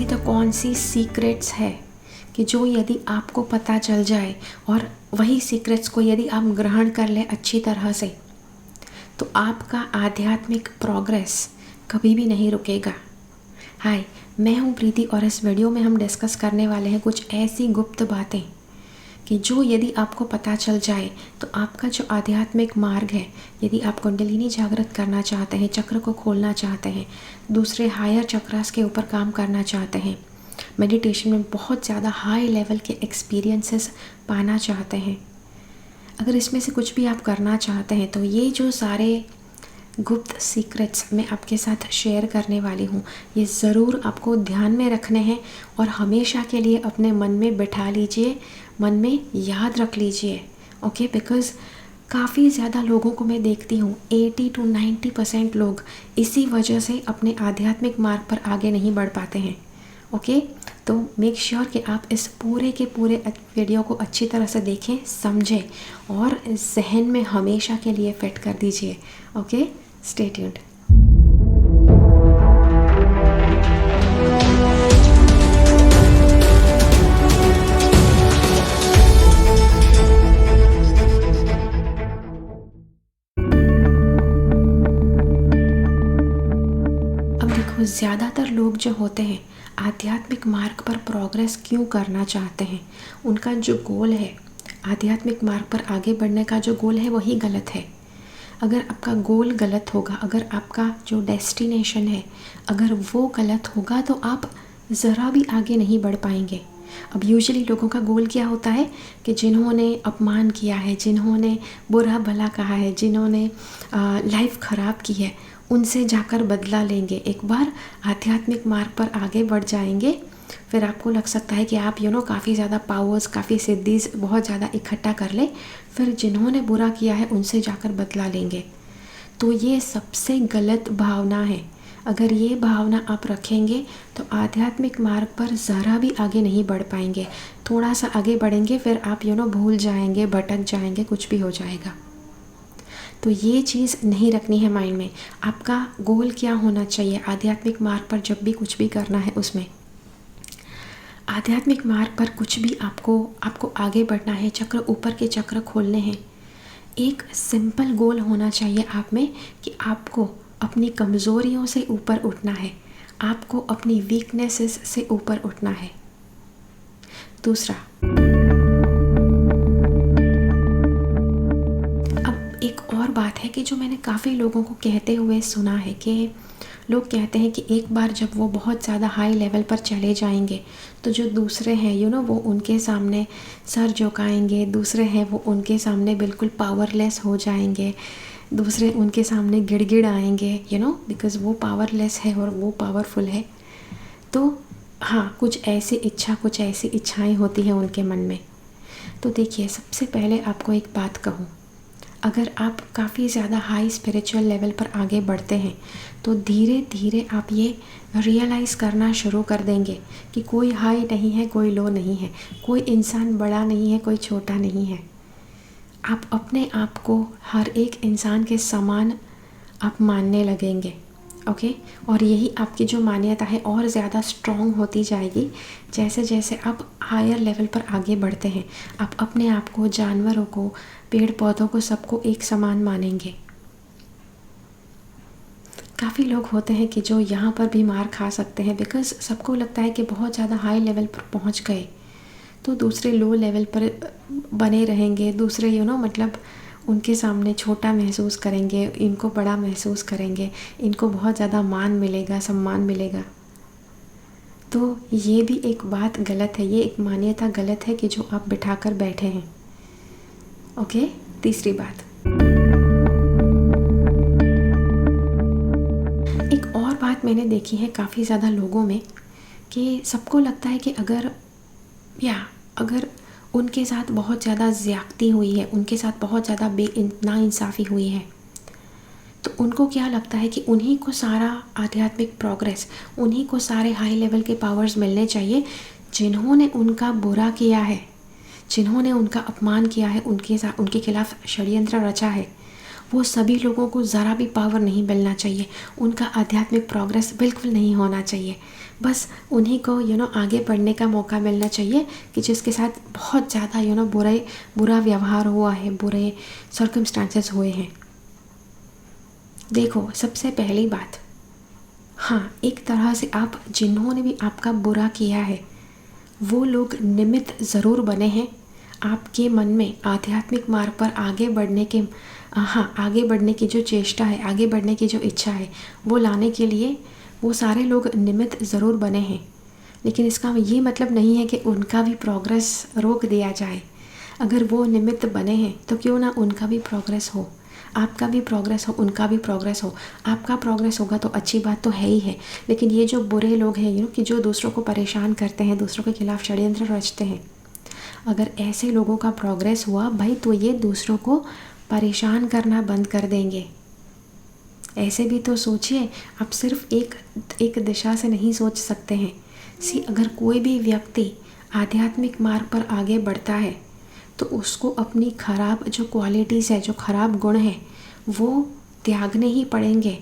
ऐसी तो कौन सी सीक्रेट्स है कि जो यदि आपको पता चल जाए और वही सीक्रेट्स को यदि आप ग्रहण कर लें अच्छी तरह से, तो आपका आध्यात्मिक प्रोग्रेस कभी भी नहीं रुकेगा। हाय, मैं हूँ प्रीति और इस वीडियो में हम डिस्कस करने वाले हैं कुछ ऐसी गुप्त बातें कि जो यदि आपको पता चल जाए तो आपका जो आध्यात्मिक मार्ग है, यदि आप कुंडलिनी जागृत करना चाहते हैं, चक्र को खोलना चाहते हैं, दूसरे हायर चक्रास के ऊपर काम करना चाहते हैं, मेडिटेशन में बहुत ज़्यादा हाई लेवल के एक्सपीरियंसेस पाना चाहते हैं, अगर इसमें से कुछ भी आप करना चाहते हैं, तो ये जो सारे गुप्त सीक्रेट्स मैं आपके साथ शेयर करने वाली हूँ, ये ज़रूर आपको ध्यान में रखने हैं और हमेशा के लिए अपने मन में बिठा लीजिए, मन में याद रख लीजिए। ओके, बिकॉज़ काफ़ी ज़्यादा लोगों को मैं देखती हूँ, 80 to 90% लोग इसी वजह से अपने आध्यात्मिक मार्ग पर आगे नहीं बढ़ पाते हैं। ओके, तो मेक श्योर कि आप इस पूरे के पूरे वीडियो को अच्छी तरह से देखें, समझें और जहन में हमेशा के लिए फिट कर दीजिए। Okay, stay tuned. अब देखो, ज़्यादातर लोग जो होते हैं आध्यात्मिक मार्ग पर प्रोग्रेस क्यों करना चाहते हैं, उनका जो गोल है आध्यात्मिक मार्ग पर आगे बढ़ने का जो गोल है वही गलत है। अगर आपका गोल गलत होगा, अगर आपका जो डेस्टिनेशन है अगर वो गलत होगा, तो आप ज़रा भी आगे नहीं बढ़ पाएंगे। अब यूजुअली लोगों का गोल क्या होता है कि जिन्होंने अपमान किया है, जिन्होंने बुरा भला कहा है, जिन्होंने लाइफ ख़राब की है, उनसे जाकर बदला लेंगे। एक बार आध्यात्मिक मार्ग पर आगे बढ़ जाएंगे, फिर आपको लग सकता है कि आप काफ़ी ज़्यादा पावर्स, काफ़ी सिद्धीज़ बहुत ज़्यादा इकट्ठा कर ले, फिर जिन्होंने बुरा किया है उनसे जाकर बदला लेंगे। तो ये सबसे गलत भावना है। अगर ये भावना आप रखेंगे तो आध्यात्मिक मार्ग पर ज़रा भी आगे नहीं बढ़ पाएंगे। थोड़ा सा आगे बढ़ेंगे, फिर आप भूल जाएंगे, भटक जाएंगे, कुछ भी हो जाएगा। तो ये चीज़ नहीं रखनी है माइंड में। आपका गोल क्या होना चाहिए आध्यात्मिक मार्ग पर, जब भी कुछ भी करना है उसमें आध्यात्मिक मार्ग पर कुछ भी आपको आगे बढ़ना है, चक्र ऊपर के चक्र खोलने हैं, एक सिंपल गोल होना चाहिए आप में कि आपको अपनी कमज़ोरियों से ऊपर उठना है, आपको अपनी वीकनेसेस से ऊपर उठना है। दूसरा, अब एक और बात है कि जो मैंने काफ़ी लोगों को कहते हुए सुना है कि लोग कहते हैं कि एक बार जब वो बहुत ज़्यादा हाई लेवल पर चले जाएंगे तो जो दूसरे हैं वो उनके सामने सर झुकाएंगे, दूसरे हैं वो उनके सामने बिल्कुल पावरलेस हो जाएंगे, दूसरे उनके सामने गिड़गिड़ आएंगे, बिकॉज़ वो पावरलेस है और वो पावरफुल है। तो हाँ, कुछ ऐसी इच्छाएं होती हैं उनके मन में। तो देखिए, सबसे पहले आपको एक बात कहूँ, अगर आप काफ़ी ज़्यादा हाई स्पिरिचुअल लेवल पर आगे बढ़ते हैं तो धीरे धीरे आप ये रियलाइज़ करना शुरू कर देंगे कि कोई हाई नहीं है, कोई लो नहीं है, कोई इंसान बड़ा नहीं है, कोई छोटा नहीं है। आप अपने आप को हर एक इंसान के समान आप मानने लगेंगे। ओके, और यही आपकी जो मान्यता है और ज़्यादा स्ट्रॉन्ग होती जाएगी जैसे जैसे आप हायर लेवल पर आगे बढ़ते हैं। आप अपने आप को, जानवरों को, पेड़ पौधों को, सबको एक समान मानेंगे। काफ़ी लोग होते हैं कि जो यहाँ पर भी मार खा सकते हैं, बिकॉज़ सबको लगता है कि बहुत ज़्यादा हाई लेवल पर पहुँच गए तो दूसरे लो लेवल पर बने रहेंगे, दूसरे मतलब उनके सामने छोटा महसूस करेंगे, इनको बड़ा महसूस करेंगे, इनको बहुत ज़्यादा मान मिलेगा, सम्मान मिलेगा। तो ये भी एक बात गलत है, ये एक मान्यता गलत है कि जो आप बिठा कर बैठे हैं। ओके, तीसरी बात, एक और बात मैंने देखी है काफ़ी ज़्यादा लोगों में कि सबको लगता है कि अगर उनके साथ बहुत ज़्यादा ज़्यादती हुई है, उनके साथ बहुत ज़्यादा नाइंसाफ़ी हुई है, तो उनको क्या लगता है कि उन्हीं को सारा आध्यात्मिक प्रोग्रेस, उन्हीं को सारे हाई लेवल के पावर्स मिलने चाहिए जिन्होंने उनका बुरा किया है, जिन्होंने उनका अपमान किया है, उनके खिलाफ षड्यंत्र रचा है। वो सभी लोगों को ज़रा भी पावर नहीं मिलना चाहिए, उनका आध्यात्मिक प्रोग्रेस बिल्कुल नहीं होना चाहिए। बस उन्हीं को आगे बढ़ने का मौका मिलना चाहिए कि जिसके साथ बहुत ज़्यादा बुरा व्यवहार हुआ है, बुरे सर्कमस्टांसेस हुए हैं। देखो, सबसे पहली बात, हाँ, एक तरह से आप जिन्होंने भी आपका बुरा किया है वो लोग निमित्त ज़रूर बने हैं आपके मन में आध्यात्मिक मार्ग पर आगे बढ़ने के, हाँ, आगे बढ़ने की जो चेष्टा है, आगे बढ़ने की जो इच्छा है वो लाने के लिए वो सारे लोग निमित्त ज़रूर बने हैं। लेकिन इसका ये मतलब नहीं है कि उनका भी प्रोग्रेस रोक दिया जाए। अगर वो निमित्त बने हैं तो क्यों ना उनका भी प्रोग्रेस हो, आपका भी प्रोग्रेस हो, उनका भी प्रोग्रेस हो। आपका प्रोग्रेस होगा तो अच्छी बात तो है ही है, लेकिन ये जो बुरे लोग हैं कि जो दूसरों को परेशान करते हैं, दूसरों के खिलाफ षड्यंत्र रचते हैं, अगर ऐसे लोगों का प्रोग्रेस हुआ भाई तो ये दूसरों को परेशान करना बंद कर देंगे। ऐसे भी तो सोचिए, आप सिर्फ एक दिशा से नहीं सोच सकते हैं। अगर कोई भी व्यक्ति आध्यात्मिक मार्ग पर आगे बढ़ता है तो उसको अपनी ख़राब जो क्वालिटीज़ है, जो ख़राब गुण है, वो त्यागने ही पड़ेंगे।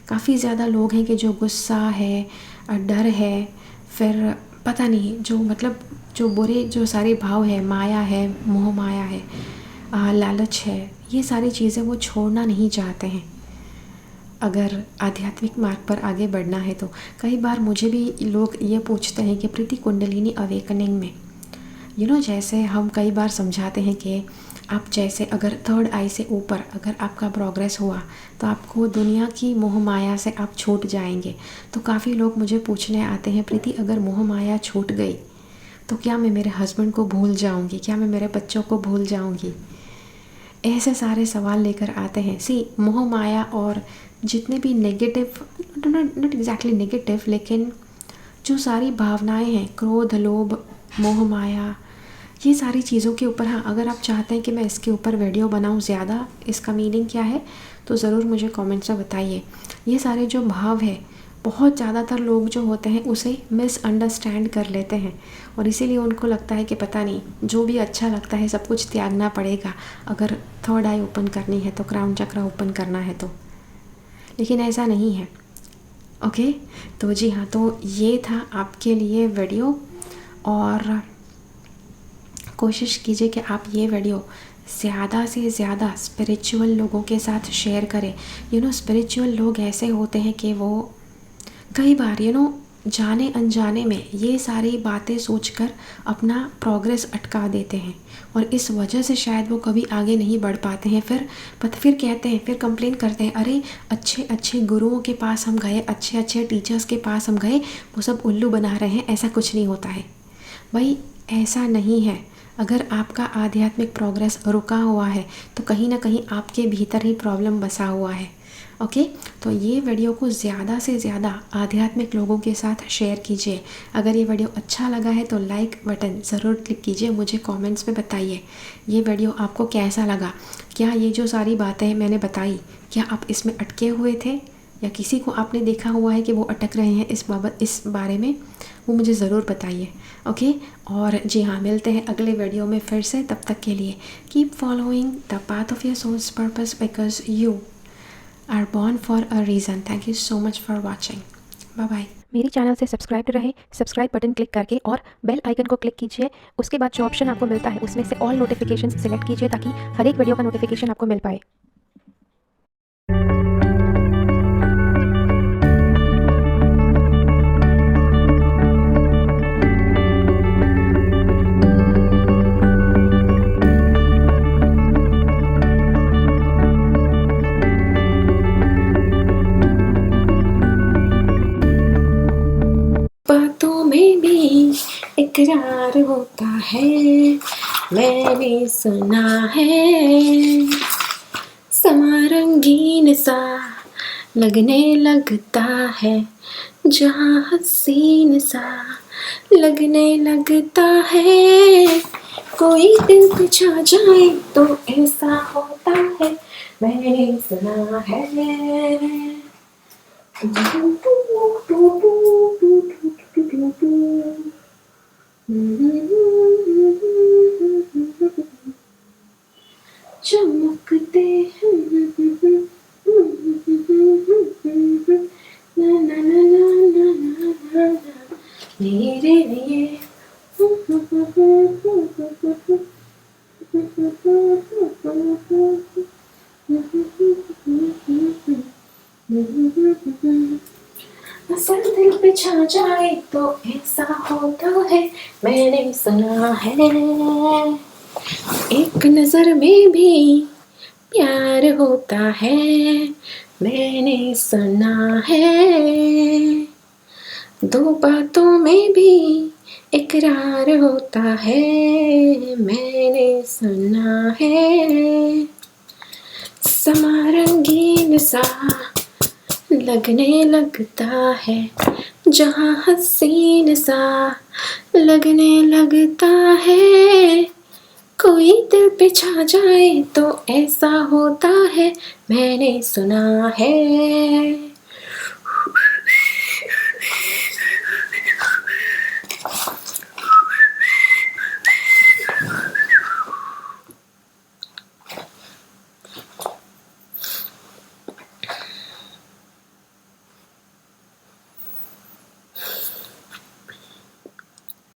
काफ़ी ज़्यादा लोग हैं कि जो गुस्सा है, डर है, फिर पता नहीं जो जो बुरे जो सारे भाव है, माया है, मोह माया है, लालच है, ये सारी चीज़ें वो छोड़ना नहीं चाहते हैं अगर आध्यात्मिक मार्ग पर आगे बढ़ना है तो। कई बार मुझे भी लोग ये पूछते हैं कि प्रीति, कुंडलिनी अवेकनिंग में जैसे हम कई बार समझाते हैं कि आप जैसे अगर थर्ड आई से ऊपर अगर आपका प्रोग्रेस हुआ तो आपको दुनिया की मोह माया से आप छूट जाएंगे। तो काफ़ी लोग मुझे पूछने आते हैं, प्रीति अगर मोह माया छूट गई तो क्या मैं मेरे हस्बैंड को भूल जाऊंगी, क्या मैं मेरे बच्चों को भूल जाऊंगी? ऐसे सारे सवाल लेकर आते हैं। मोह माया और जितने भी नेगेटिव, नॉट एग्जैक्टली नेगेटिव, लेकिन जो सारी भावनाएं हैं, क्रोध, लोभ, मोह माया, ये सारी चीज़ों के ऊपर, हाँ, अगर आप चाहते हैं कि मैं इसके ऊपर वीडियो बनाऊँ ज़्यादा, इसका मीनिंग क्या है, तो ज़रूर मुझे कमेंट्स में बताइए। ये सारे जो भाव है, बहुत ज़्यादातर लोग जो होते हैं उसे मिसअंडरस्टैंड कर लेते हैं और इसीलिए उनको लगता है कि पता नहीं, जो भी अच्छा लगता है सब कुछ त्यागना पड़ेगा अगर थर्ड आई ओपन करनी है तो, क्राउन चक्रा ओपन करना है तो। लेकिन ऐसा नहीं है। ओके, तो जी हाँ, तो ये था आपके लिए वीडियो और कोशिश कीजिए कि आप ये वीडियो ज़्यादा से ज़्यादा स्पिरिचुअल लोगों के साथ शेयर करें। स्पिरिचुअल लोग ऐसे होते हैं कि वो कई बार जाने अनजाने में ये सारी बातें सोचकर अपना प्रोग्रेस अटका देते हैं और इस वजह से शायद वो कभी आगे नहीं बढ़ पाते हैं। फिर कहते हैं, फिर कंप्लेन करते हैं, अरे अच्छे अच्छे गुरुओं के पास हम गए, अच्छे अच्छे टीचर्स के पास हम गए, वो सब उल्लू बना रहे हैं, ऐसा कुछ नहीं होता है। भाई ऐसा नहीं है। अगर आपका आध्यात्मिक प्रोग्रेस रुका हुआ है तो कहीं ना कहीं आपके भीतर ही प्रॉब्लम बसा हुआ है। ओके, तो ये वीडियो को ज़्यादा से ज़्यादा आध्यात्मिक लोगों के साथ शेयर कीजिए। अगर ये वीडियो अच्छा लगा है तो लाइक बटन ज़रूर क्लिक कीजिए, मुझे कमेंट्स में बताइए ये वीडियो आपको कैसा लगा। क्या ये जो सारी बातें मैंने बताई, क्या आप इसमें अटके हुए थे या किसी को आपने देखा हुआ है कि वो अटक रहे हैं इस बारे में, वो मुझे ज़रूर बताइए। ओके, और जी हाँ, मिलते हैं अगले वीडियो में फिर से। तब तक के लिए keep following the path of your soul's purpose because you are born for a reason. Thank you so much for watching. Bye bye. मेरे चैनल से सब्सक्राइब रहे, सब्सक्राइब बटन क्लिक करके और बेल आइकन को क्लिक कीजिए। उसके बाद जो ऑप्शन आपको मिलता है उसमें से ऑल नोटिफिकेशन सिलेक्ट कीजिए ताकि हर एक वीडियो का नोटिफिकेशन आपको मिल पाए। बातों में भी इकरार होता है, मैंने सुना है। समा रंगीन सा लगने लगता है, जहाँ हसीन सा लगने लगता है। कोई दिल पे छा जाए तो ऐसा होता है, मैंने सुना है। चमकते हैं ना ना ना ना ना ना ना। मैंने सुना है। एक नज़र में भी प्यार होता है, मैंने सुना है। दो बातों में भी इकरार होता है, मैंने सुना है। समा रंगीन सा लगने लगता है, जहाँ हसीन सा लगने लगता है। कोई दिल पे छा जाए तो ऐसा होता है, मैंने सुना है।